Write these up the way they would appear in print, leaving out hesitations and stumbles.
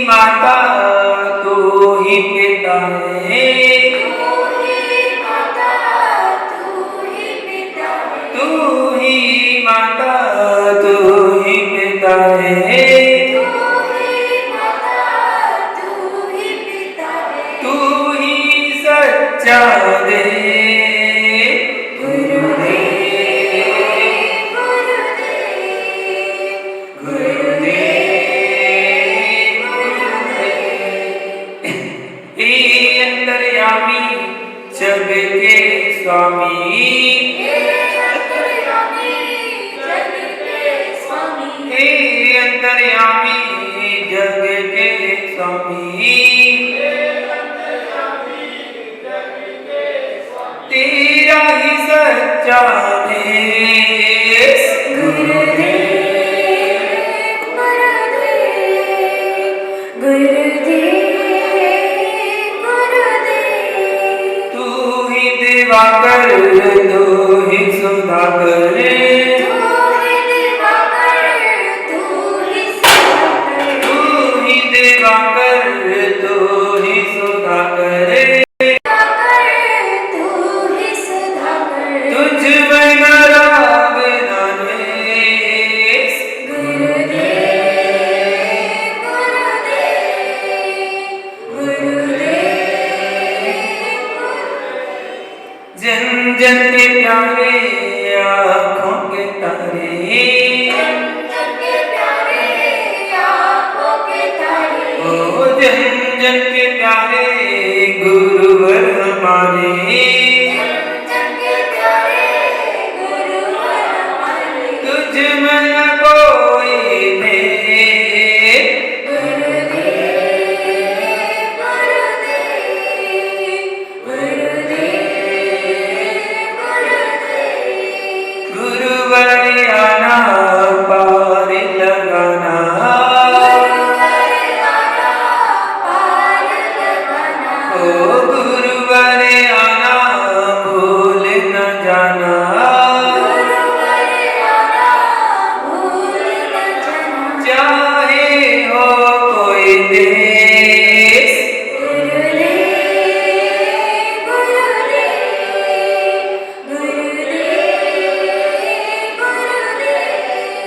माता तू ही पिता है, तू ही माता तू ही पिता है, तू ही माता तू ही पिता है, तू ही माता तू ही पिता है, तू ही सच्चा दे जग के स्वामी, हे अंतर्यामी जग के स्वामी, हे अंतर्यामी जग के स्वामी, तेरा ही सच्चा देश गुरुदेव गुरुदेव गुरुदेव गुरुदेव, तू ही दिवाकर तू ही सुधाकर, तू ही दिवाकर तू ही सुधाकर, तू ही दिवाकर तू ही सुधाकर, तू ही सुधाकर, तुझ बिना राग ना द्वेष, गुरुदेव गुरुदेव गुरुदेव, जन जन के प्यारे आँखों के तारे, जन के प्यारे आँखों के तारे, ओ जन जन के प्यारे गुरुवर हमारे, जन के प्यारे गुरुवर हमारे, तुझ में न कोई भेद, गुरुदेव गुरुदेव गुरुदेव गुरुदेव, गुरुवर आना पार लगाना, गुरुवर आना पार लगाना, ओ गुरुवर आना भूल न जाना, गुरुवर आना भूल न जाना, चाहे हो कोई देश, गुरुदेव गुरुदेव गुरुदेव गुरुदेव,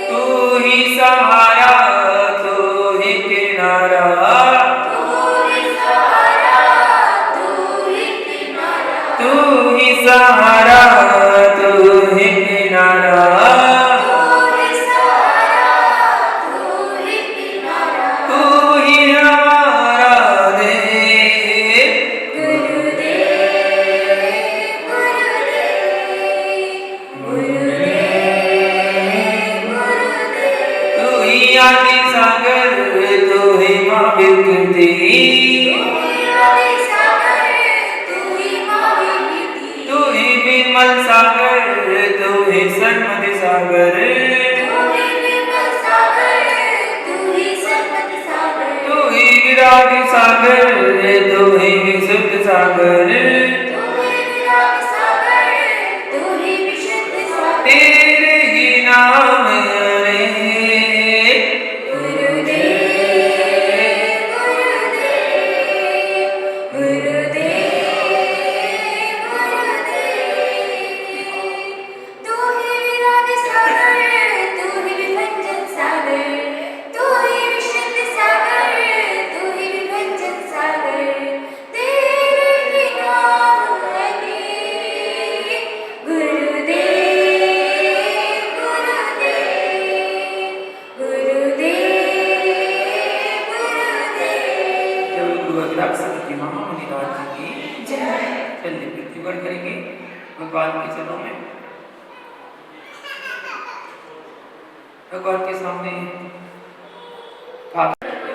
तू ही सहारा तू ही किनारा, तू ही सहारा तू ही किनारा, तू ही सहारा तू ही किनारा, तू ही सहारा तू ही किनारा, तू ही हमारा देव, गुरुदेव गुरुदेव गुरुदेव गुरुदेव, तू ही आदि सागर तू ही माँ विकृति, तू ही आदि सागर तू ही महाविभूति, तू ही विमल सागर तू ही सन्मति सागर, तू ही विमल सागर तू ही सन्मति सागर, तू ही विराट सागर तू ही विशुद्ध सागर, तू ही विराट सागर तू ही विशुद्ध सागर, तेरे ही नाम रे गुरुदेव गुरुदेव गुरुदेव गुरुदेव, तू ही विराट सागर तू ही विभंजन सागर, तू ही विशुद्ध सागर तू ही विभंजन सागर, तेरे ही नाम है गुरुदेव गुरुदेव गुरुदेव गुरुदेव, जब गुरु अग्रासक की महामुनि राज जी की जय। चलिए प्रतिवर्ष करेंगे भगवान के चरणों में, भगवान के सामने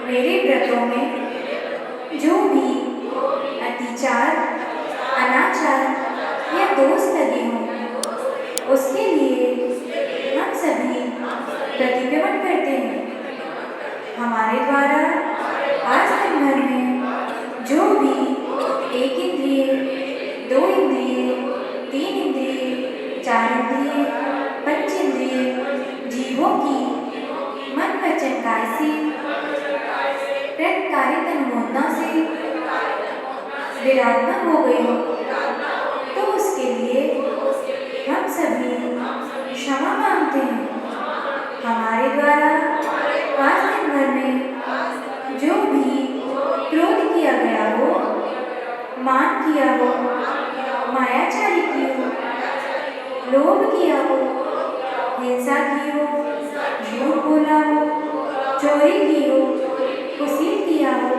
मेरे व्रतों में जो भी अतिचार अनाचार या दोष लगे हों उसके लिए हम सभी प्रतिक्रमण करते हैं। हमारे द्वारा आज दिन भर में जो भी एक इंद्रिय, दो इंद्रिय, तीन इंद्रिय, चार इंद्रिय, पंच इंद्रिय जीवों की मन वचन काय से प्रत्यकारित अनुमोदना से विराधना हो गई हो, तो उसके लिए हम सभी क्षमा मांगते हैं। हमारे द्वारा आज दिन भर में जो भी क्रोध किया गया हो, मान किया हो, मायाचारी की हो, लोभ किया हो, हिंसा की हो, झूठ बोला हो, चोरी की हो, कुसीत किया हो,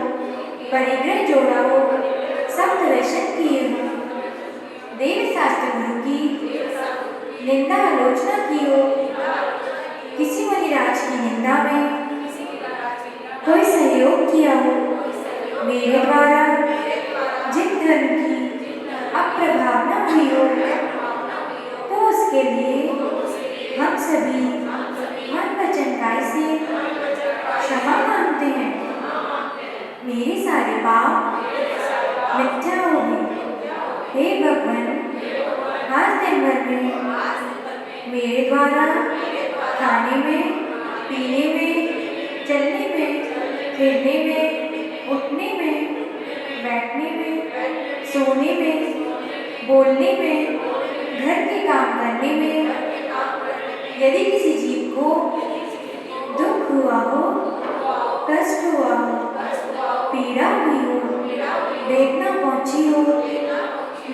परिग्रह जोड़ा हो, सप्त व्यसन किए हो, देव शास्त्र गुरु की निंदा आलोचना की हो, किसी मुनिराज की निंदा में कोई सहयोग किया हो, मेरे द्वारा जिन धर्म की अप्रभावना हुई हो, तो उसके लिए हम सभी मन वचन काय से क्षमा मांगते हैं। मेरे सारे पाप मिथ्या हो गए। हे भगवान, आज दिन भर में मेरे द्वारा खाने में, पीने में, चलने में, खेलने में, उठने में, बैठने में, सोने में, बोलने में, घर के काम करने में यदि किसी जीव को दुख हुआ हो, कष्ट हुआ हो, पीड़ा हुई हो, वेदना पहुंची हो,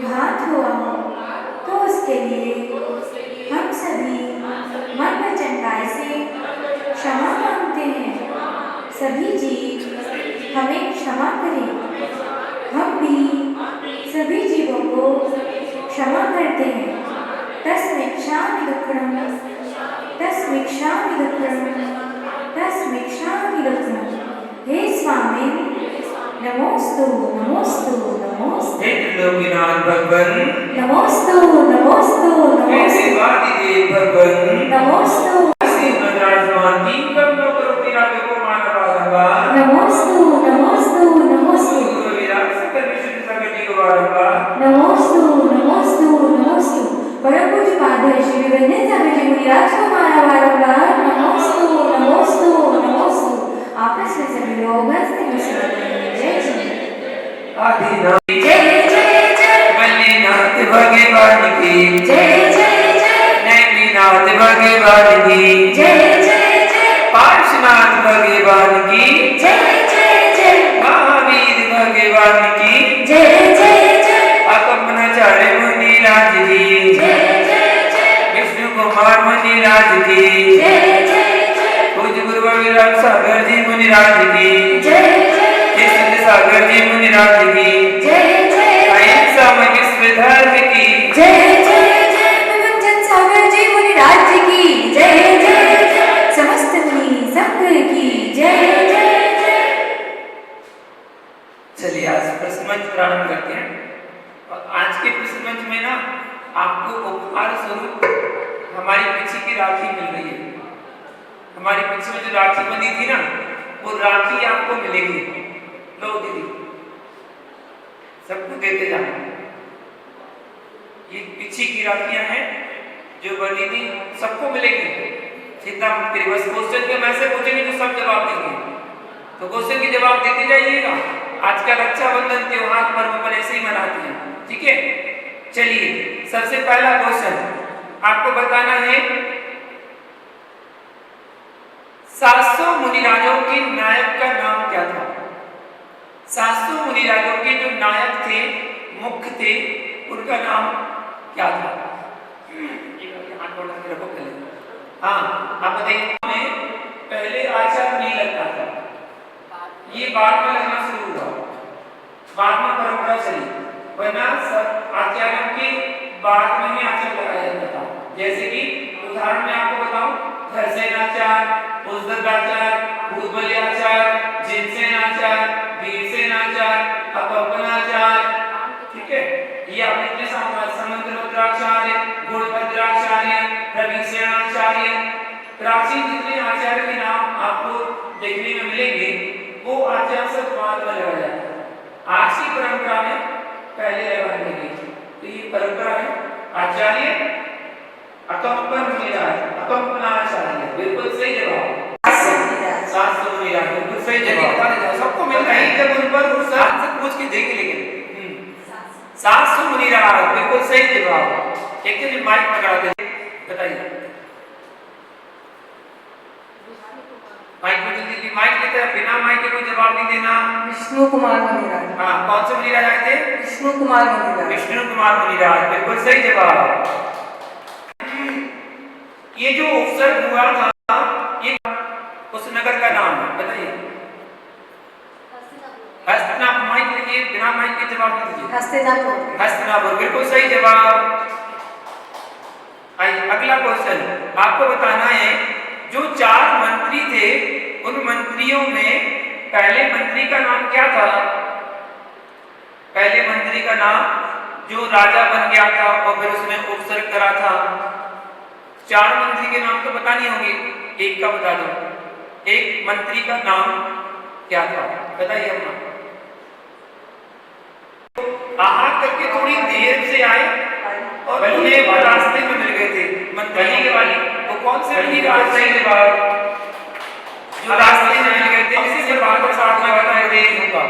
घात हुआ हो, तो उसके लिए हम सभी मन वचन काय से क्षमा मांगते हैं। सभी जीव हमें क्षमा करें, हम भी सभी जीवों को क्षमा करते हैं। तस्मै क्षामि दुःखम्, तस्मै क्षामि दुःखम्, तस्मै क्षामि दुःखम्। हे स्वामी, नमोस्तु नमोस्तु नमोस्तु। हे त्रिलोकीनाथ भगवन, नमोस्तु नमोस्तु हे नमोस्तु देवादिदेव भगवन, नमोस्तु श्रीमद् राजमान दीन करो करोति राजो को मानव बारंबार, नमोस्तु नमोस्तु नमोस्तु गुरु विराट सकल विशुद्ध सकल को बारंबार, नमोस्तु नमोस्तु नमोस्तु। परम पूज्य पाद श्री विवेकानंद सागर जी मुनिराज को हमारा बारंबार नमोस्तु नमोस्तु नमोस्तु। आपस में सभी लोग हंसते मुस्कुराते हैं। जय श्री आदिनाथ जय जय जय बल्लीनाथ भगवान की जय जय जय नैमिनाथ भगवान की जय जय जय पार्श्वनाथ भगवान की जय जय जय महावीर भगवान की जय जय जय अपनाचार्य मुनिराज की जय जय जय विष्णु कुमार मुनिराज की जय जय जय पूज्य गुरु विराट सागर जी मुनिराज की जय जय सिद्ध सागर जी मुनिराज की जय जय अहिंसा में विश्व धर्म की जय जय जय विवेकानंद सागर जी मुनिराज की जय जय जय समस्त मुनि संघ की जय जय जय। चलिए आज प्रश्न मंच प्रारंभ करते हैं। और आज के प्रश्न मंच में ना आपको उपहार स्वरूप हमारी पीछे की राखी मिल रही है। हमारी पीछे में जो राखी बनी थी ना, वो राखी आपको मिलेगी। लो दीदी, सबको देते जाना। ये पीछे की राखियां हैं जो बनी थी, सबको मिलेगी। चिंता मत करिए, बस क्वेश्चन के मैसेज पूछेंगे तो सब जवाब देंगे, तो क्वेश्चन के जवाब देते जाइएगा। आज का रक्षाबंधन त्योहार पर्व पर ऐसे ही मनाते हैं, ठीक है। चलिए सबसे पहला क्वेश्चन आपको बताना है, 700 मुनिराजों के नायक का नाम क्या था? 700 मुनिराजों के जो नायक थे, मुख्य थे, उनका नाम क्या था? हाथ बोल के रखो पहले। हाँ, आप बताइए। पहले आचार नहीं लगता था, ये बाद में लगना शुरू हुआ, बाद में परंपरा चली, वरना सब आचार्यों के बाद में ही आचार लगाया जाता था। जैसे कि उदाहरण में आपको बताऊं, धरसेनाचार, उद्दताचार, भूतबलियाचार, जिनसेनाचार, वीरसेनाचार, अपपनाचार, ठीक है। ये आपने इतने समंतभद्राचार्य, गुणभद्राचार्य, रविसेनाचार्य, प्राचीन जितने आचार्य के नाम आपको देखने में मिले सब बाद में लगाया जाता है। आज की परंपरा में पहले लगाने लगी। तो ये परंपरा है आचार्य अकम्पन मुनिराज, अकम्पनाचार्य। बिल्कुल सही जवाब। 700 मुनिराज, बिल्कुल सही जवाब। बता देता सबको मिलता है जब उन पर गुस्सा से पूछ के देख लेकिन 700 मुनिराज, बिल्कुल सही जवाब। एक दिन माइक पकड़ा दे, बताइए माइक में जल्दी माइक लेते हैं, बिना माइक के कोई जवाब नहीं देना। विष्णु कुमार मुनिराज। हाँ, कौन से मुनिराज आए थे? विष्णु कुमार मुनिराज। विष्णु कुमार मुनिराज, बिल्कुल सही जवाब। ये जो उपसर्ग हुआ था ये उस नगर का नाम है, बताइए। हस्तिनापुर। माइक लेके बिना माइक के जवाब नहीं दीजिए। हस्तिनापुर। हस्तिनापुर, बिल्कुल सही जवाब। आइए अगला क्वेश्चन, आपको बताना है जो 4 मंत्री थे उन मंत्रियों में पहले मंत्री का नाम क्या था? पहले मंत्री का नाम जो राजा बन गया था और फिर उसने उपसर्ग करा था। 4 मंत्री के नाम तो पता नहीं होंगे, एक का बता दो। एक मंत्री का नाम क्या था, बताइए अपना। आहा करके थोड़ी देर से आए और उन्हें रास्ते में मिल गए थे मंत्री के वाली। वो कौन से मंत्री का सही जवाब? जो रास्ते में मिल गए थे, किसी से बात और साथ में बताए थे उनका।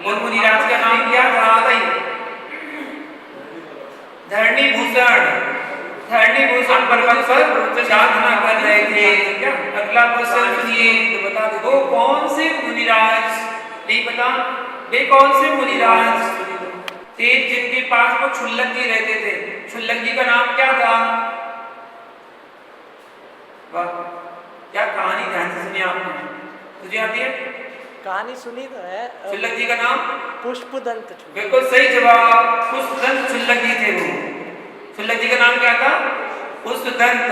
उन मुनिराज का नाम क्या था? बताइए। धरणी भूषण। धरणी भूषण पर्वत पर साधना कर रहे थे। क्या अगला क्वेश्चन सुनिए, तो बता दो वो कौन से मुनिराज, नहीं पता वे कौन से मुनिराज थे जिनके पास वो क्षुल्लक जी रहते थे? क्षुल्लक जी का नाम क्या था? वाह, क्या कहानी, ध्यान से सुनिए आपने। तुझे आती है कहानी? सुनी तो है। क्षुल्लक जी का नाम पुष्पदंत। बिल्कुल सही जवाब। पुष्पदंत क्षुल्लक जी थे वो। क्षुल्लक जी का नाम क्या था? पुष्पदंत।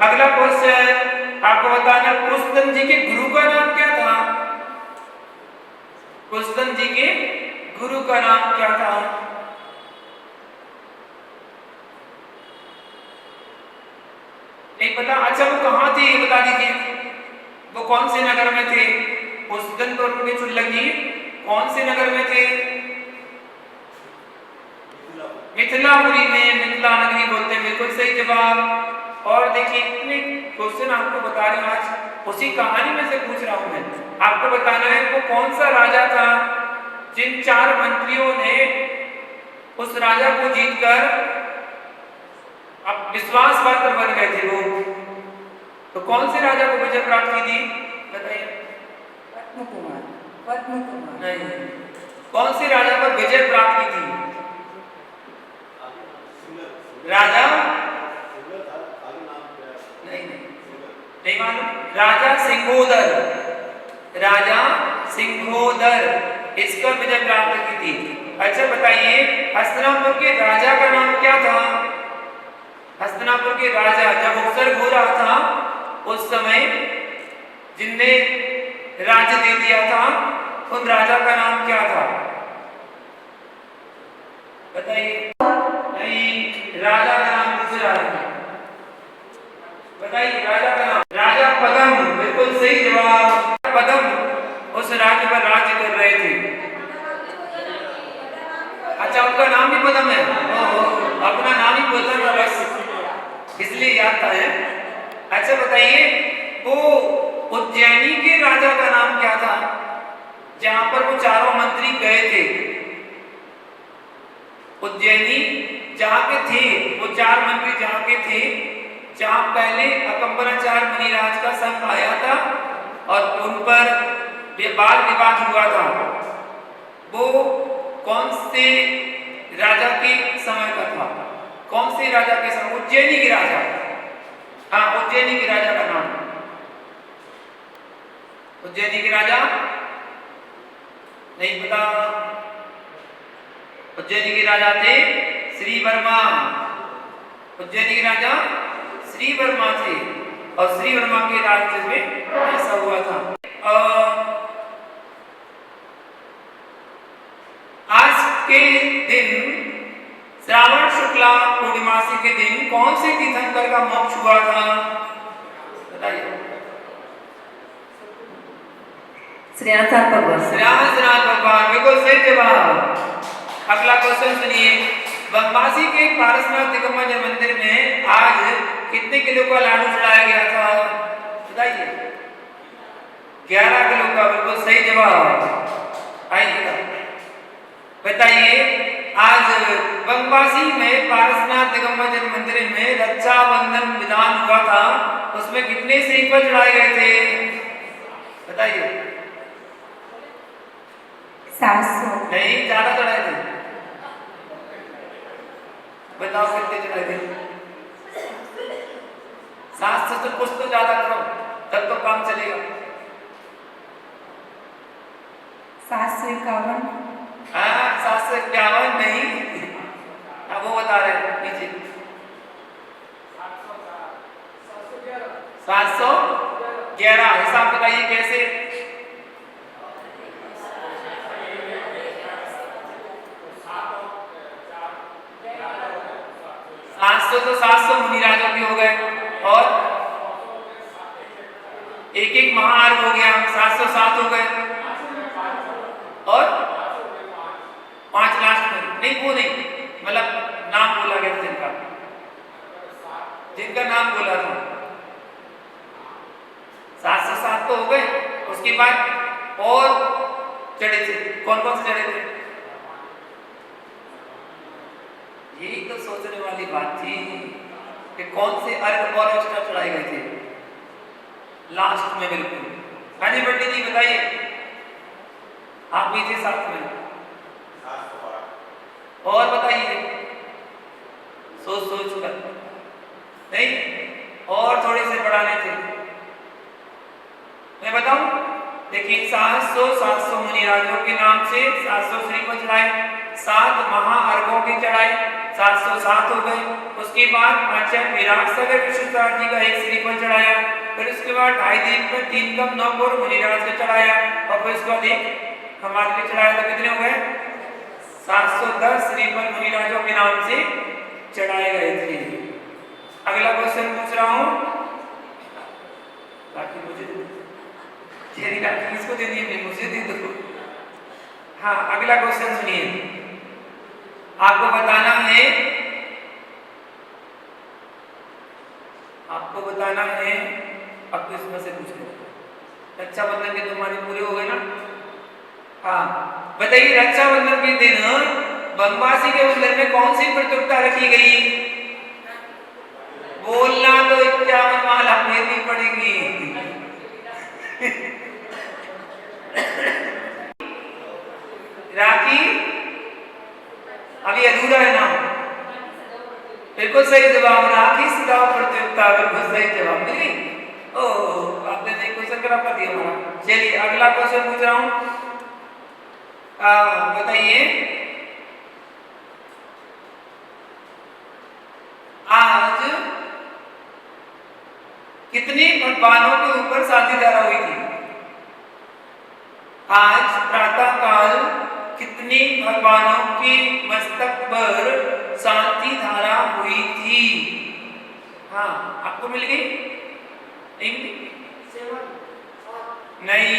अगला क्वेश्चन आपको बताना, पुष्पदंत जी के गुरु का नाम क्या था? पुष्पदंत जी के गुरु का नाम क्या था? नहीं पता? अच्छा वो कहाँ थे ये बता दीजिए। वो कौन से नगर में थे? पुष्पदंत और उनके क्षुल्लक जी कौन से नगर में थे? मिथिलापुरी में, मिथिला नगरी बोलते हैं, बिल्कुल सही जवाब। और देखिए इतने क्वेश्चन आपको बता रहे हैं आज, उसी कहानी में से पूछ रहा हूं मैं। आपको बताना है वो कौन सा राजा था जिन 4 मंत्रियों ने उस राजा को जीतकर अब विश्वास पात्र बन गए थे वो। तो कौन से राजा को विजय प्राप्त की थी, बताइए। पद्म कुमार। पद्म कुमार नहीं, कौन से राजा पर विजय प्राप्त की थी? राजा नहीं मालूम? राजा सिंहोदर। राजा सिंहोदर इसका विजय प्राप्त की थी। अच्छा बताइए हस्तिनापुर के राजा का नाम क्या था? हस्तिनापुर के राजा जब उपसर्ग हो रहा था उस समय जिनने राज्य दे दिया था उन राजा का नाम क्या था, बताइए। नहीं, राजा का नाम पूछ रहा है, बताइए राजा का नाम। राजा पद्म, बिल्कुल सही जवाब। पद्म उस राज्य पर राज्य कर रहे थे। अच्छा उनका नाम भी पद्म है? अपना नाम ही बोलता था बस, इसलिए याद था है। अच्छा बताइए वो उज्जैनी के राजा का नाम क्या था जहां पर वो चारों मंत्री गए थे? उज्जैनी जहां के थे वो 4 मंत्री, जहां के थे जहां पहले अकम्पनाचार्य मुनिराज का संघ आया था और उन पर बाल विवाद हुआ था, वो कौन से राजा के समय का था? कौन से राजा के समय? उज्जैनी के राजा। हाँ, उज्जैनी के राजा का नाम। उज्जैनी के राजा नहीं पता? उज्जैनी के राजा थे श्री वर्मा। उज्जैनी के राजा श्री वर्मा थे और श्री वर्मा के राज्य में ऐसा हुआ था। आज के दिन श्रावण शुक्ला पूर्णिमासी के दिन कौन से तीर्थंकर का मोक्ष हुआ था, बताइए। श्रेयांसार भगवान। श्रेयांसनाथ भगवान, बिल्कुल सही जवाब। अगला क्वेश्चन सुनिए, बनवासी के पारसनाथ दिगंबर मंदिर में आज कितने किलो का लाडू चढ़ाया गया था? बताइए। 11 किलो का, बिल्कुल सही जवाब। आइएगा, बताइए। आज बनवासी में पारसनाथ दिगंबर मंदिर में रक्षाबंधन विधान हुआ था, उसमें कितने श्रीफल चढ़ाए गए थे? बताइए। 700। नहीं, ज्यादा चढ़ाए थे। बताओ कितने चढ़ाए थे? 700 से कुछ तो ज्यादा करो, तब तो काम चलेगा। 751। हाँ, 751 नहीं। अब वो बता रहे हैं नीचे। 711। हिसाब बताइए कैसे? 700 तो 700 मुनिराजों के हो गए, और एक एक महार्घ हो गया, 707 हो गए, और 5 लास्ट में। नहीं, वो नहीं, मतलब नाम बोला गया था जिनका, जिनका नाम बोला था। 707 तो हो गए। उसके बाद और चढ़े थे, कौन कौन से चढ़े थे? यही तो सोचने वाली बात थी कि कौन से अर्घ और एक्स्ट्रा चढ़ाए गए थे लास्ट में। बिल्कुल। हाँ जी पंडित जी बताइए, आप भी थे साथ में। और बताइए, सोच सोच कर। नहीं, और थोड़े से बढ़ाने थे। मैं बताऊं, देखिए 700 मुनिराजों के नाम से 700 श्रीफल चढ़ाए, 7 महाअर्घों के चढ़ाए, 707 हो गए। उसके बाद आचार्य विराट सागर विश्वनाथ जी का 1 श्रीफल चढ़ाया, फिर उसके बाद 2.5 दिन में 3 कप 9 बोर मुनिराज का चढ़ाया, और फिर उसके बाद 1 हमारे लिए चढ़ाया। तो कितने हो गए? 710 श्रीफल मुनिराजों के नाम से चढ़ाए गए थे। अगला क्वेश्चन पूछ रहा हूं, बाकी मुझे किसको देनी है? मुझे दे दो। हाँ, अगला क्वेश्चन सुनिए। आपको बताना है, अब तो इसमें से पूछ लो। रक्षाबंधन के 2 महीने पूरे हो गए ना? हाँ, बताइए रक्षाबंधन के दिन बनवासी के मंदिर में कौन सी प्रतियोगिता रखी गई? बोलना तो 51 माला फेरनी पड़ेगी। राखी अभी अधूरा है ना? बिल्कुल सही जवाब, राखी सिखाओ प्रतियोगिता, बिल्कुल सही जवाब। मिल गई? ओह, आपने तो क्वेश्चन खराब कर दिया हमारा। चलिए अगला क्वेश्चन पूछ रहा हूं, बताइए आज कितने भगवानों के ऊपर शांति धारा हुई थी? आज प्रातः काल कितने भगवानों के मस्तक पर शांति धारा हुई थी? हाँ, आपको मिल गई? नहीं मिली? नहीं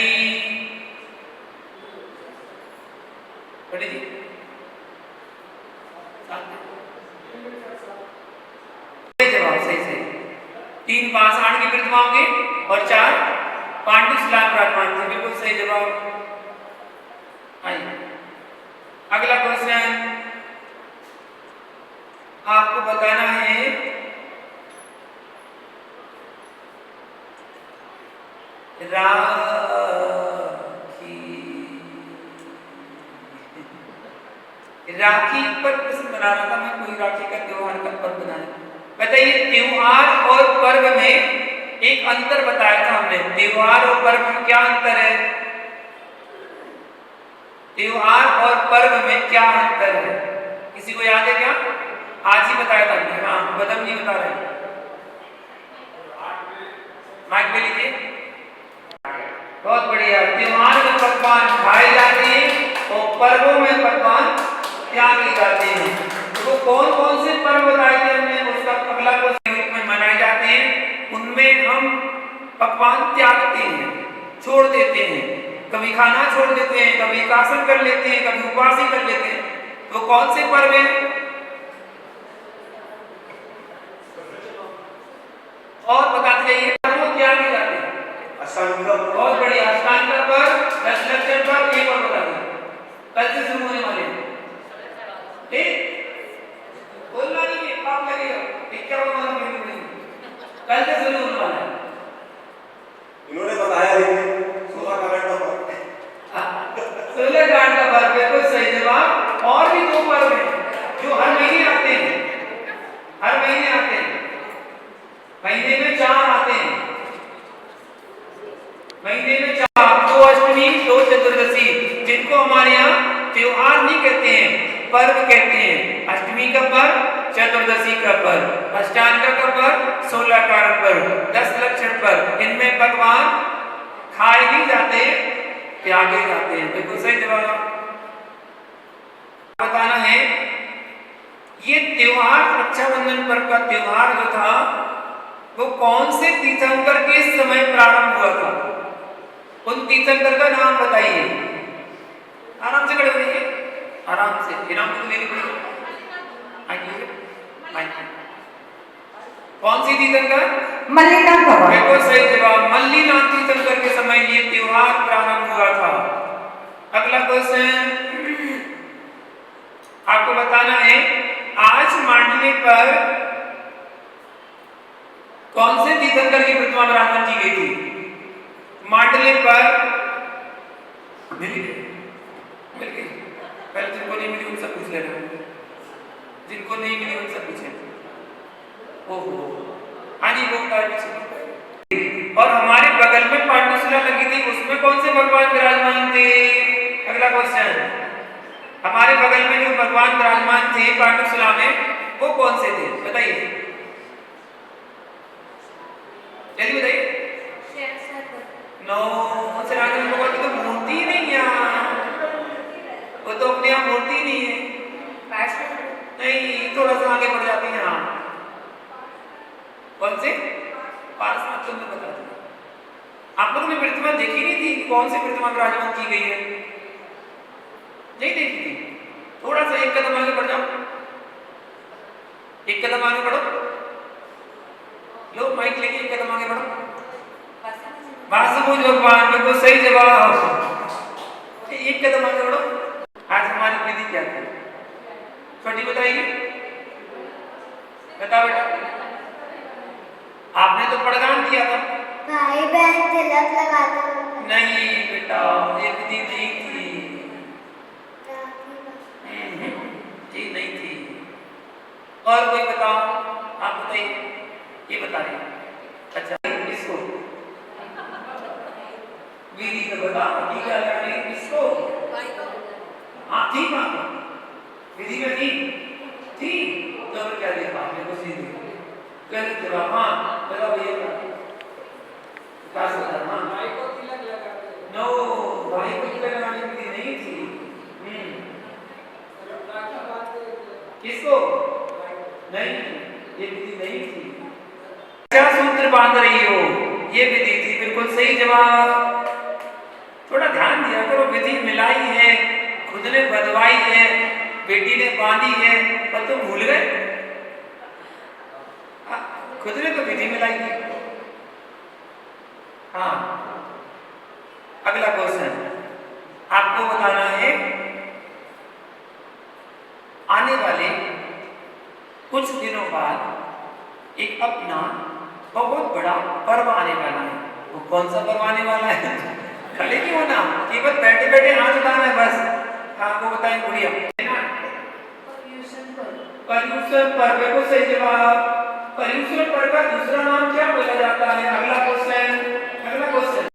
पंडित जी, जवाब सही सही। 3 पाषाण की प्रतिमा होंगे और 4 पांडु शिला विराजमान थे, बिल्कुल सही जवाब। आइए अगला क्वेश्चन, आपको बताना है राखी पर प्रश्न बना रहा था मैं, कोई राखी का त्योहार का पर्व बनाया। बताइए त्योहार और पर्व में एक अंतर बताया था हमने, त्योहार और पर्व में क्या अंतर है? त्योहार और पर्व में क्या अंतर है? किसी को याद है क्या? आज ही बताया था हमने। हाँ, बदम जी बता रहे हैं, माइक पे लीजिए। बहुत बढ़िया। त्योहार में पकवान खाए जाते हैं और पर्वों में पकवान त्यागे जाते हैं। तो कौन कौन से पर्व बताए थे हमने? उसका अगला क्वेश्चन में मनाए जाते हैं, उनमें हम पकवान त्यागते हैं, छोड़ देते हैं। कभी खाना छोड़ देते हैं, कभी एकासन कर लेते हैं, कभी उपवास ही कर लेते हैं, तो कौन से पर्व हैं? और बताते जाइए क्या भी जाते हैं। बहुत बढ़िया, अष्टांग का पर्व, 10 लक्षण पर्व, एक और बता दें कल से शुरू होने वाले हैं। ठीक, बोलना नहीं है, पाप लगेगा। कल से शुरू होने वाला है। इन्होंने बताया लेकिन 16 का पर्व 16 कांड का पर्व, बिल्कुल सही जवाब। और भी 2 पर्व हैं जो हर महीने आते हैं, हर महीने आते हैं, महीने में 4 आते हैं, महीने में 4, 2 अष्टमी 2 चतुर्दशी, जिनको हमारे यहाँ त्योहार नहीं कहते हैं, पर्व कहते हैं। अष्टमी का पर्व, चतुर्दशी का पर्व, अष्टांग का पर्व, 16 कारण पर्व, 10 लक्षण पर्व। इनमें भगवान खाए नहीं जाते, त्यागे जाते हैं। बिल्कुल सही जवाब। बताना है ये त्योहार, रक्षाबंधन पर्व का त्योहार जो था वो कौन से तीर्थंकर के समय प्रारंभ हुआ था? उन तीर्थंकर का नाम बताइए। आराम से खड़े हो जाइए, आराम से, इनाम तो लेनी पड़ेगी। कौन सी तीर्थंकर? मल्लिनाथ बाबा। बिल्कुल सही जवाब। मल्लिनाथ तीर्थंकर के समय ये त्योहार प्रारंभ हुआ था। अगला क्वेश्चन आपको बताना है, आज मांडले पर कौन से तीर्थंकर की प्रतिमा विराजमान की गई थी? मांडले पर मिल गई, पहले जिनको नहीं मिली उनसे पूछ लेना, जिनको नहीं मिली उनसे पूछे। ओहो, हाँ जी, वो और हमारे बगल में पाठशाला लगी थी, उसमें कौन से भगवान विराजमान थे? अगला क्वेश्चन, हमारे बगल में जो भगवान विराजमान थे पाठशाला में, वो कौन से थे? बताइए, जल्दी बताइए। नो, सनातन भगवान की तो मूर्ति नहीं है, वो तो अपने आप मूर्ति नहीं है। नहीं, थोड़ा सा आगे बढ़ जाती है। हाँ, कौन से? पार्श्वनाथ तुमने बता दिया। आप लोगों ने प्रतिमा देखी नहीं थी? कौन सी प्रतिमा विराजमान की गई है? नहीं देखी थी? थोड़ा सा एक कदम आगे बढ़ जाओ, एक कदम आगे बढ़ो, लो माइक लेके एक कदम आगे बढ़ो। वासुदेव भगवान, बिल्कुल सही जवाब। एक कदम आगे बढ़ो। आज हमारी विधि क्या थी? छोटी बताइए, बताओ बेटा। आपने तो प्रदान किया था। भाई बहन तिलक लगाते हैं। नहीं बेटा, ये विधि नहीं थी, जी नहीं थी। और कोई बताओ, आप बताइए, ये बता रहे। अच्छा, इसको विधि तो बताओ, टीका लगाने किसको? हाँ ठीक बात है, विधि में थी तो क्या देखा आपने? कुछ नहीं देखा। गलत जवाब। हाँ बताओ भैया, क्या सोचा? हाँ, भाई को तिलक लगाते। नो, भाई को तिलक लगाने की विधि नहीं थी। किसको? नहीं, ये विधि नहीं थी। क्या सूत्र बांध रही हो? ये विधि थी। बिल्कुल सही जवाब। थोड़ा ध्यान दिया करो, विधि मिलाई है, खुद ने बदवाई है, बेटी ने बांधी है, पर तुम भूल गए। खुद ने तो विधि मिलाई थी। हाँ, अगला क्वेश्चन आपको बताना है, आने वाले कुछ दिनों बाद एक अपना बहुत बड़ा पर्व आने वाला है। वो कौन सा पर्व आने वाला है? खड़े क्यों होना, केवल बैठे बैठे हाथ उठाना है बस। आपको बताएं गुड़िया। पर्यूषण पर्व, को सही जवाब। पर्यूषण पर्व का दूसरा नाम क्या बोला जाता है? अगला क्वेश्चन, अगला क्वेश्चन।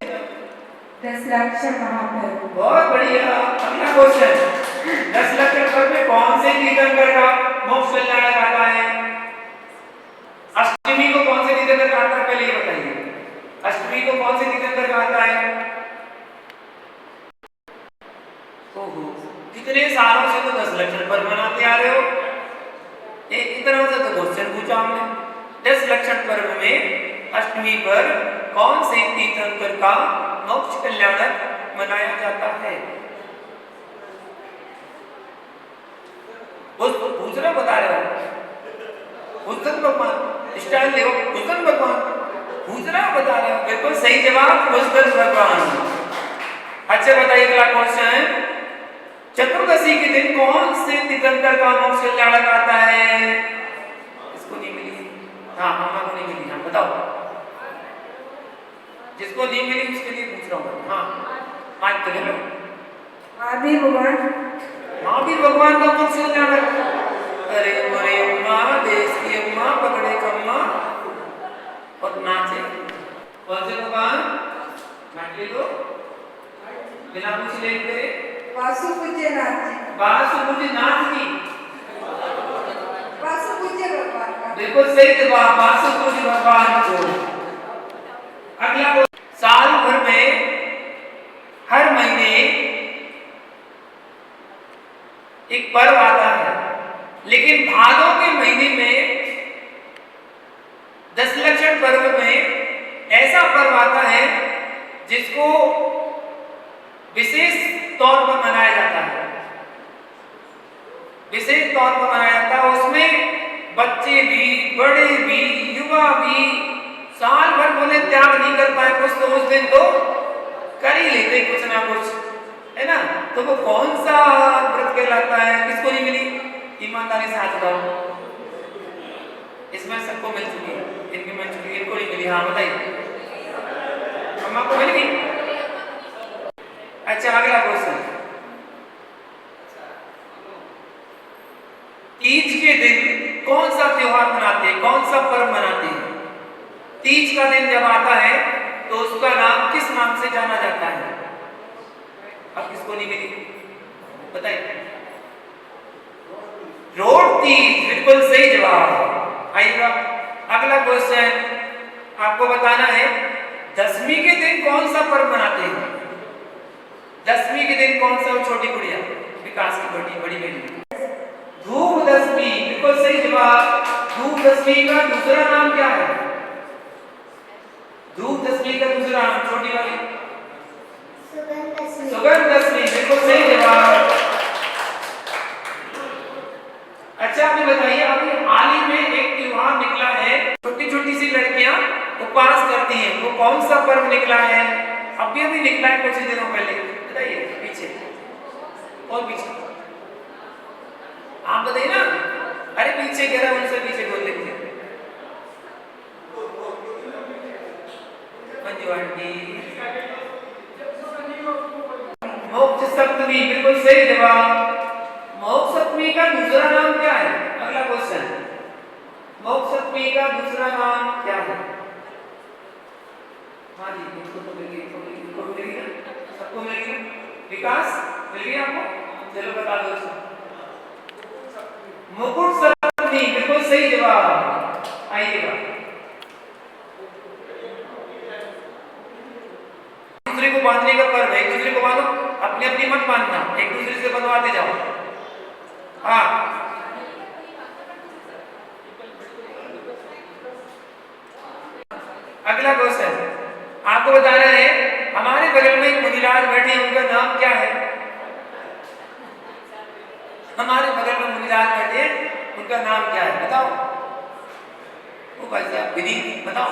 10 लक्षण महापर्व। बहुत बढ़िया। अगला क्वेश्चन, 10 लक्षण पर्व में कौन से तीर्थंकर का मोक्ष कल्याण गाथा है? अष्टमी को कौन से तीर्थंकर गाथा है? पहले ये बताइए, अष्टमी को कौन से तीर्थंकर गाथा है? ओहो, कितने सालों से तो 10 लक्षण पर्व मनाते आ रहे हो। एक तरह से तो क्वेश्चन पूछा हमने। 10 लक्षण पर्व में अष्टमी पर कौन से तीर्थंकर का मोक्ष कल्याणक मनाया जाता है? दूसरा बता रहे हो, बुद्ध भगवान, स्टाइल देखो, बुद्ध भगवान, दूसरा बता रहे हो, बिल्कुल सही जवाब, बुद्ध भगवान। अच्छा बताइए, अगला क्वेश्चन, चतुर्दशी के दिन कौन से तीर्थंकर का मोक्ष कल्याणक आता है? इसको नहीं मिली, हाँ अम्मा को नहीं मिली, हाँ बताओ, जिसको नहीं मिली उसके लिए पूछ रहा हूँ। हाँ आज तो ले लो, महावीर भगवान। महावीर भगवान का मोक्ष कल्याणक। अरे मोरे अम्मा, देश की अम्मा, पकड़े कम्मा और नाचे। कौन से भगवान? नाच ले लो, बिना पूछ लेंगे। वासुपूज्य नाथ जी। वासुपूज्य नाथ जी, वासुपूज्य भगवान का। बिल्कुल सही जवाब, वासुपूज्य भगवान को। अगला, साल भर में हर महीने एक पर्व आता है, लेकिन भादों के महीने में दशलक्षण पर्व में ऐसा पर्व आता है जिसको विशेष तौर पर मनाया जाता है, विशेष तौर पर मनाया जाता है। उसमें बच्चे भी, बड़े भी, युवा भी साल भर बोले त्याग नहीं कर पाए कुछ, तो उस दिन तो कर ही लेते कुछ ना कुछ, है ना? तो वो कौन सा व्रत कहलाता है? किसको नहीं मिली? ईमानदारी से हाथ उठाओ। इसमें सबको मिल चुकी है, इनकी मिल चुकी है, इनको नहीं मिली। हाँ बताइए, अम्मा को मिल गई? अच्छा अगला क्वेश्चन, तीज के दिन कौन सा त्योहार मनाते हैं, कौन सा पर्व मनाते हैं? तीज का दिन जब आता है तो उसका नाम किस नाम से जाना जाता है? अब किसको नहीं मिली बताइए? रोड तीज, बिल्कुल सही जवाब। आइएगा अगला क्वेश्चन, आपको बताना है दसवीं के दिन कौन सा पर्व मनाते हैं? दसवीं के दिन कौन सा? छोटी गुड़िया, विकास की बड़ी बेटी, धूप दसवीं, बिल्कुल सही जवाब। धूप दसवीं का दूसरा नाम क्या है? धूप दसवीं का दूसरा नाम, छोटी वाली, सुगंध दसवीं, बिल्कुल सही जवाब। अच्छा अभी बताइए, अभी हाल ही में एक त्योहार निकला है, छोटी छोटी सी लड़कियां उपवास करती हैं, वो कौन सा पर्व निकला है? अभी निकला है कुछ दिनों पहले, बताइए पीछे और पीछे, आप बताइए ना। अरे पीछे कह रहा है, उनसे पीछे बोल लेते हैं। मंजू आंटी, मोक्ष सप्तमी, बिल्कुल सही जवाब। मोक्ष सप्तमी का दूसरा नाम क्या है? अगला क्वेश्चन, मोक्ष सप्तमी का दूसरा नाम क्या है? हाँ जी, इनको तो मिल गई, इनको मिल गई ना, सबको मिल गई। विकास मिल गई आपको? चलो बता दो उसको। मुकुट सप्तमी, बिल्कुल सही जवाब। आइएगा, दूसरे को बांधने का पर्व है, एक दूसरे को बांधो, अपनी अपनी मत बांधना, एक दूसरे से बंधवाते जाओ। हाँ अगला क्वेश्चन आपको बताना है, हमारे बगल में एक मुनिराज बैठे हैं, उनका नाम क्या है? हमारे बगल में मुनिराज बैठे हैं, उनका नाम क्या है? बताओ। वो भाई साहब विनीत, बताओ।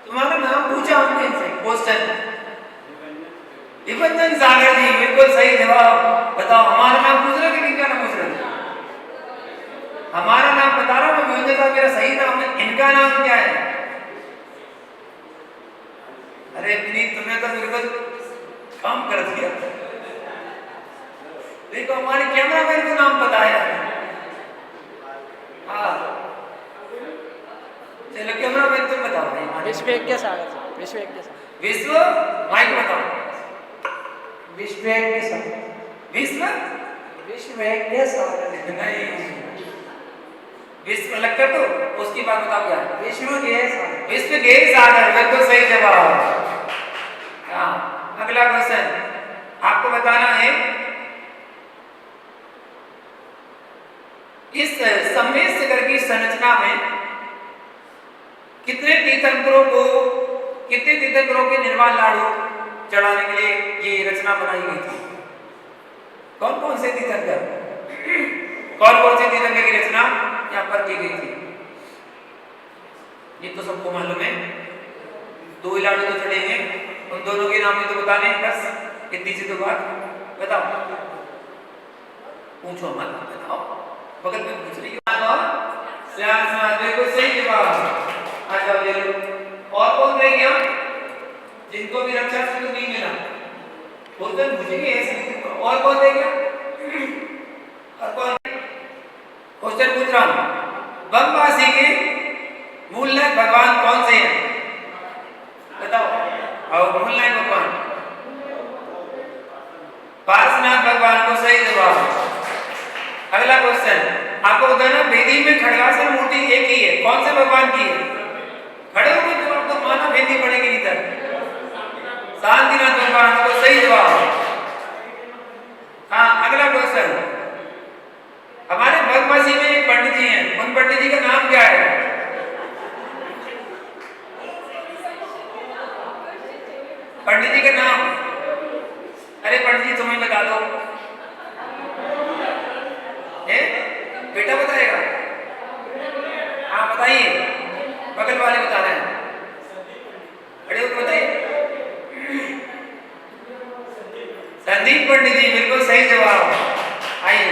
तुम्हारा नाम पूछा हमने इनसे क्वेश्चन, निबंधन सागर जी, बिल्कुल सही जवाब। बताओ, हमारा नाम पूछ रहे थे, इनका नाम पूछ रहे थे? हमारा नाम बता रहा हूँ मैं, साहब मेरा सही नाम है, इनका नाम क्या है? अरे विनीत, तुमने तो बिल्कुल काम कर दिया। देखो हमारे कैमरामैन को नाम पता है। हाँ चलो कैमरामैन तुम बताओ। विश्वज्ञ सागर जी, विश्वज्ञ सागर। विश्व, माइक बताओ। विश्वज्ञ सागर। विश्व, विश्वज्ञ सागर नहीं, विश्व अलग कर दो, उसकी बात बताओ क्या है? विश्वज्ञ सागर। विश्वज्ञ सागर, बिल्कुल सही जवाब। हाँ अगला क्वेश्चन आपको बताना है, इस सम्मेद सागर की संरचना में कितने तीर्थंकरों के निर्वाण लाडू चढ़ाने के लिए ये रचना बनाई गई थी? कौन कौन से तीर्थंकर की रचना यहाँ पर की गई थी? ये तो सबको मालूम है। 2 लाडू तो चढ़ेंगे, उन दोनों के नाम ही तो बताने, बस इतनी सी तो बात। बताओ, पूछो मत, बताओ, बगल में पूछ रही हो। बिल्कुल सही जवाब। आ जाओ ले लो। और कौन रह गया जिनको भी रक्षा सूत्र नहीं मिला? बोलते मुझे ऐसे। और कौन रह गया? और कौन? क्वेश्चन पूछ रहा हूं, वनवासी के मूलनायक भगवान कौन से हैं? बताओ। और मूलनायक भगवान पार्श्वनाथ भगवान को सही जवाब। अगला क्वेश्चन आपको बताना, वेदी में खड़गासन मूर्ति एक ही है, कौन से भगवान की है? खड़े हो गए तो आपको माना वेदी पड़ेगी नहीं तक। शांतिनाथ भगवान को सही जवाब। हाँ, अगला क्वेश्चन, हमारे भगवासी में एक पंडित जी हैं, उन पंडित जी का नाम क्या है? पंडित जी का नाम? अरे पंडित जी तुम्हें बता दो। बेटा बताएगा? हाँ बताइए, बगल वाले बता रहे हैं, खड़े होकर बताइए। संदीप पंडित जी, बिल्कुल सही जवाब। आइए,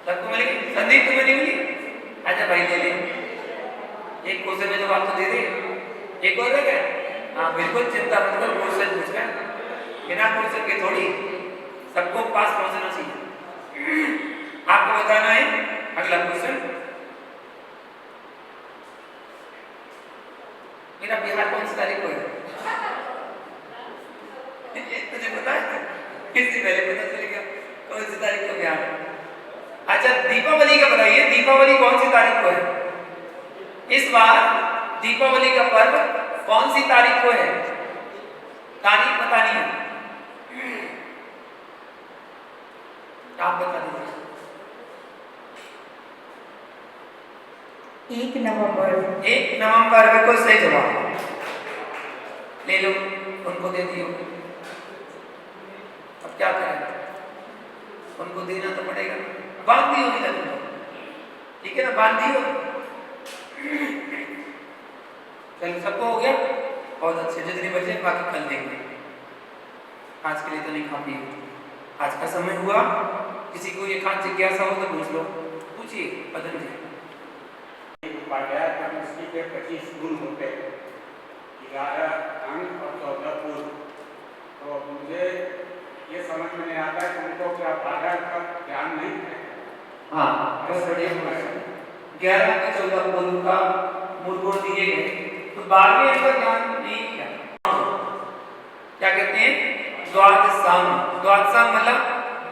सबको मिलेगी? संदीप तुम्हें नहीं मिली? अच्छा भाई ले ले, एक क्वेश्चन में जवाब तो दे दे। एक और है क्या? हाँ बिल्कुल, चिंता मत करो, क्वेश्चन पूछ कर, बिना क्वेश्चन के थोड़ी सबको पास पहुंचना चाहिए। आपको बताना है अगला क्वेश्चन। मेरा बिहार कौन सी तारीख को है? तुझे पता है? इससे पहले पता चलेगा कौन सी तारीख को बिहार। अच्छा दीपावली का बताइए, दीपावली कौन सी तारीख को है? इस बार दीपावली का पर्व कौन सी तारीख को है? तारीख पता नहीं है, आप बता दीजिए। 1 नवंबर। 1 नवंबर, बिल्कुल सही जवाब। ले लो, उनको दे दियो। अब क्या करें, उनको देना तो पड़ेगा। बांध दियो इधर, ठीक है ना, बांध दियो। चल सबको हो गया, बहुत अच्छे। जितने बचे बाकी कल देंगे, आज के लिए तो नहीं काफी। आज का समय हुआ, किसी को ये खान जिज्ञासा हो तो पूछ लो, पूछिए। बदल उपाध्याय केमिस्ट्री के 25 गुण होते हैं, 11 अंक और 14 पूर्व। तो मुझे ये समझ में नहीं आता है कि उनको क्या बारह का ज्ञान नहीं है? हाँ, बहुत बढ़िया क्वेश्चन। 11 अंक 14 पूर्व का मूल गुण दिए गए, तो 12वें अंक का ज्ञान नहीं है। क्या कहते हैं? द्वादशांग। द्वादशांग मतलब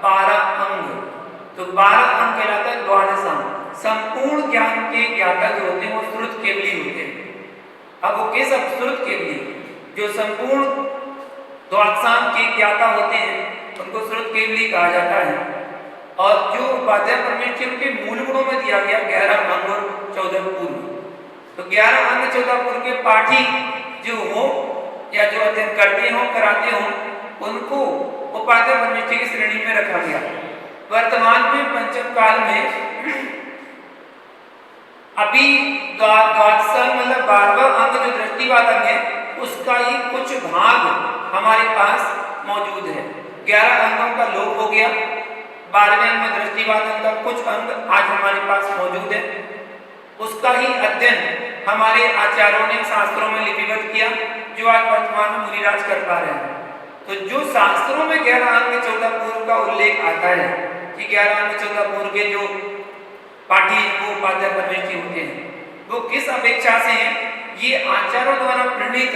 12 अंग, तो 12 अंग कहलाता है द्वादशांग। संपूर्ण ज्ञान के ज्ञाता जो होते हैं वो श्रुत केवली होते हैं। अब वो कैसा श्रुत केवली? जो संपूर्ण द्वादशांग के ज्ञाता होते हैं उनको श्रुत केवली कहा जाता है। और जो उपाध्याय परमेश्वर के मूल गुणों में दिया गया 11 अंग और 14 पूर्व, तो 11 अंग 14 पूर्व के पाठी जो हो या जो अध्ययन करते हो कराते हो उनको उपाध्याय परमेश्वर की श्रेणी में रखा गया। वर्तमान में पंचम काल में अभी द्वादशांग मतलब 12वां अंग जो दृष्टिवाद अंग है उसका ही कुछ भाग हमारे पास मौजूद है। 11 अंगों का लोप हो गया, 12वें अंग में दृष्टिवाद अंग का कुछ अंग आज हमारे पास मौजूद है। उसका ही अध्ययन हमारे आचार्यों ने शास्त्रों में लिपिबद्ध किया, जो आज वर्तमान में मुनिराज कर पा रहे हैं। तो जो शास्त्रों में 11 अंग 14 पूर्व का उल्लेख आता है कि 11 अंग 14 पूर्व के जो पाठी वो उपाध्याय परमेश्वर होते हैं, वो किस अपेक्षा से हैं? ये आचार्यों द्वारा प्रणीत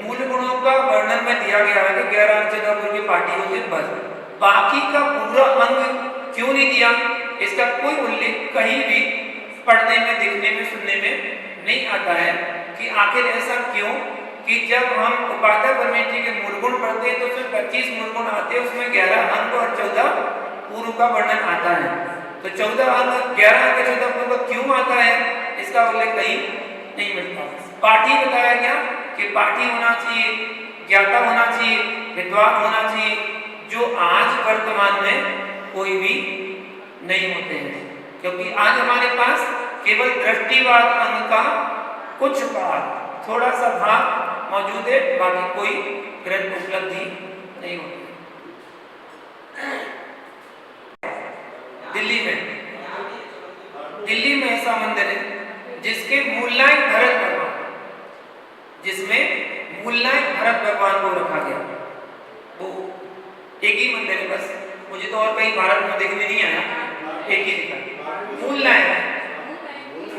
मूल गुणों का वर्णन में दिया गया है कि 11 अंग 14 पूर्व के पाठी होते हैं, बस बाकी का पूरा अंग क्यों नहीं दिया? इसका कोई उल्लेख कहीं भी पढ़ने में, दिखने में, सुनने में नहीं आता है कि आखिर ऐसा क्यों कि जब हम उपाध्याय परमेश्वर के मूल गुण पढ़ते हैं तो उसमें 25 मूल गुण आते हैं, उसमें 11 अंग और 14 पूर्व का वर्णन आता है। तो 14 अंक 11 अंक 14 पूर्व क्यों आता है इसका उल्लेख कहीं नहीं मिलता। पाठी बताया गया कि पाठी होना चाहिए, ज्ञाता होना चाहिए, विद्वान होना चाहिए, जो आज वर्तमान में कोई भी नहीं होते हैं, क्योंकि आज हमारे पास केवल दृष्टिवाद अंग का कुछ भाग, थोड़ा सा भाग मौजूद है, बाकी कोई ग्रंथ उपलब्धि नहीं होती। दिल्ली में ऐसा मंदिर है जिसके मूलनायक भरत भगवान, जिसमें मूलनायक भरत भगवान को रखा गया। वो एक ही मंदिर है बस, मुझे तो और कहीं भारत में देखने नहीं आया, एक ही दिखा।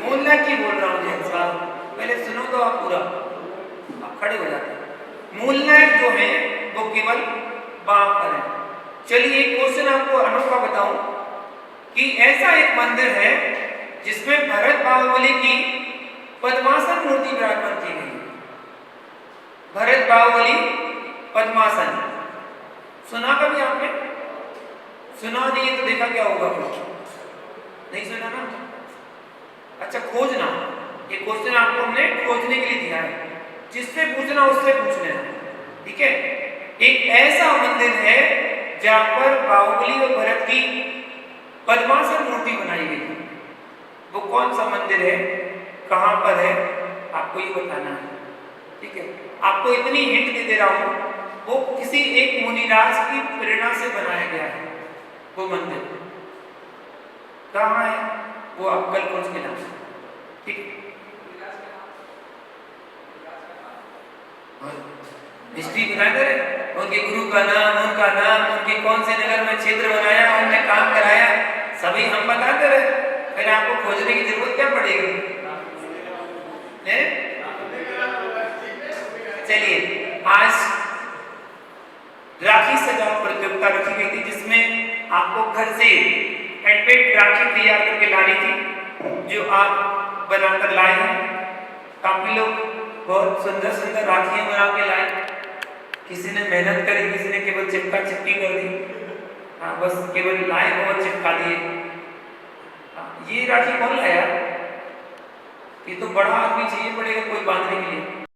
मूलनायक की बोल रहा हूँ जैन साहब, पहले सुनो तो आप पूरा, आप खड़े हो जाते हैं। मूलनायक जो है वो केवल बाप पर है। चलिए एक क्वेश्चन आपको अनोखा बताऊं कि ऐसा एक मंदिर है जिसमें भरत बाहुबली की पद्मासन मूर्ति विराजमान की गई है। भरत बाहुबली पद्मासन सुना कभी आपने? सुना नहीं है तो देखा क्या होगा? नहीं सुना ना? अच्छा खोजना, ये क्वेश्चन आपको हमने खोजने के लिए दिया है, जिससे पूछना उससे पूछ लेना, ठीक है। एक ऐसा मंदिर है जहां पर बाहुबली और भरत की पद्मासन मूर्ति बनाई गई है। वो कौन सा मंदिर है, कहां पर है, आपको ये बताना है, ठीक है। आपको इतनी हिंट दे रहा हूं, वो किसी एक मुनिराज की प्रेरणा से बनाया गया है। वो मंदिर कहां है वो आप कल खोज के लाना, ठीक है। हिस्ट्री बताया करे, उनके गुरु का नाम, उनका नाम, उनके कौन से नगर में क्षेत्र बनाया, उनने काम कराया, सभी हम बताते रहे, फिर आपको खोजने की जरूरत क्या पड़ेगी? चलिए आज राखी सजाओ प्रतियोगिता रखी गई थी, जिसमें आपको घर से हैंडमेड राखी तैयार करके लानी थी, जो आप बनाकर लाए हैं। काफी लोग बहुत सुंदर सुंदर राखियां बना के लाए, किसी ने मेहनत करी, किसी ने केवल चिपका चिपकी कर दी, हाँ बस केवल लाए और चिपका दिए। ये राखी कौन लाया? ये तो बड़ा आदमी चाहिए पड़ेगा कोई बांधने के लिए।